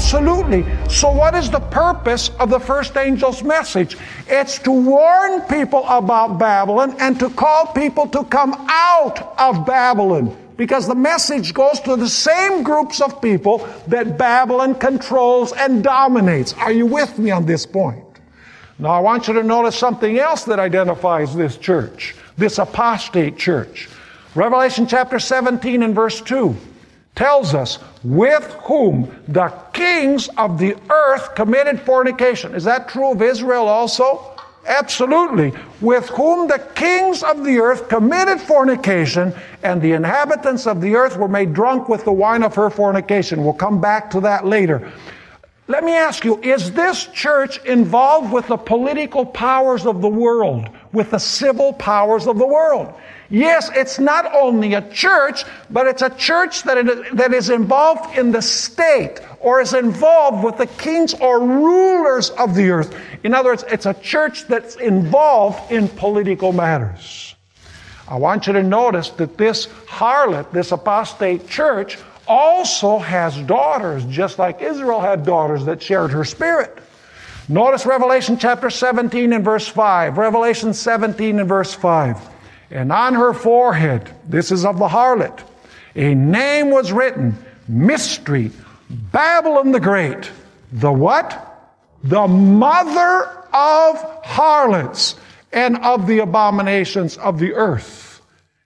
Absolutely. So what is the purpose of the first angel's message? It's to warn people about Babylon and to call people to come out of Babylon. Because the message goes to the same groups of people that Babylon controls and dominates. Are you with me on this point? Now I want you to notice something else that identifies this church, this apostate church. Revelation chapter 17 and verse 2 tells us, with whom the kings of the earth committed fornication. Is that true of Israel also? Absolutely. With whom the kings of the earth committed fornication, and the inhabitants of the earth were made drunk with the wine of her fornication. We'll come back to that later. Let me ask you, is this church involved with the political powers of the world, with the civil powers of the world? Yes, it's not only a church, but it's a church that is involved in the state, or is involved with the kings or rulers of the earth. In other words, it's a church that's involved in political matters. I want you to notice that this harlot, this apostate church, also has daughters, just like Israel had daughters that shared her spirit. Notice Revelation chapter 17 and verse 5. Revelation 17 and verse 5. And on her forehead, this is of the harlot, a name was written, Mystery, Babylon the Great. The what? The mother of harlots and of the abominations of the earth.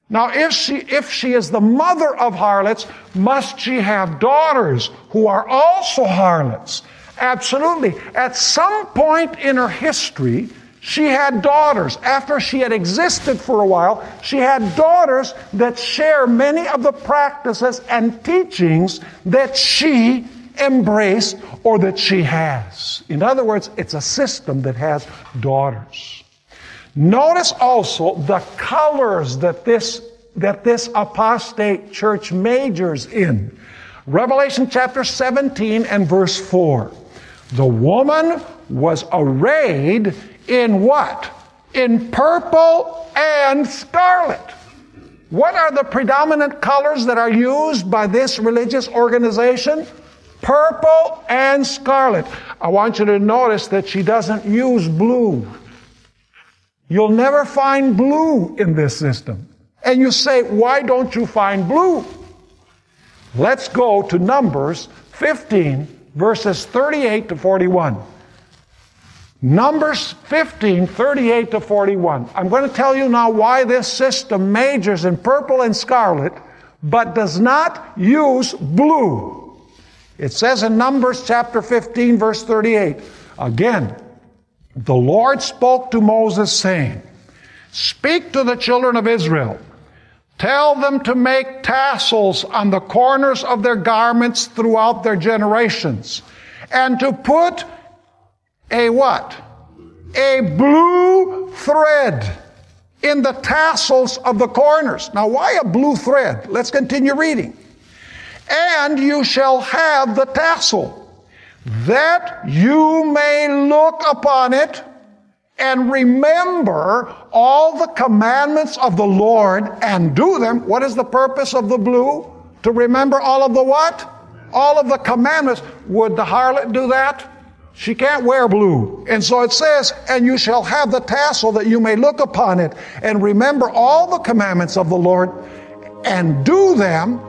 Now, if she is the mother of harlots, must she have daughters who are also harlots? Absolutely. At some point in her history, she had daughters. After she had existed for a while, she had daughters that share many of the practices and teachings that she embraced or that she has. In other words, it's a system that has daughters. Notice also the colors that this apostate church majors in. Revelation chapter 17 and verse 4. The woman was arrayed in what? In purple and scarlet. What are the predominant colors that are used by this religious organization? Purple and scarlet. I want you to notice that she doesn't use blue. You'll never find blue in this system. And you say, why don't you find blue? Let's go to Numbers 15, verses 38 to 41. Numbers 15, 38 to 41. I'm going to tell you now why this system majors in purple and scarlet, but does not use blue. It says in Numbers chapter 15, verse 38, again, the Lord spoke to Moses, saying, Speak to the children of Israel. Tell them to make tassels on the corners of their garments throughout their generations, and to put a what? A blue thread in the tassels of the corners. Now, why a blue thread? Let's continue reading. And you shall have the tassel, that you may look upon it and remember all the commandments of the Lord and do them. What is the purpose of the blue? To remember all of the what? All of the commandments. Would the harlot do that? She can't wear blue. And so it says, and you shall have the tassel that you may look upon it and remember all the commandments of the Lord and do them.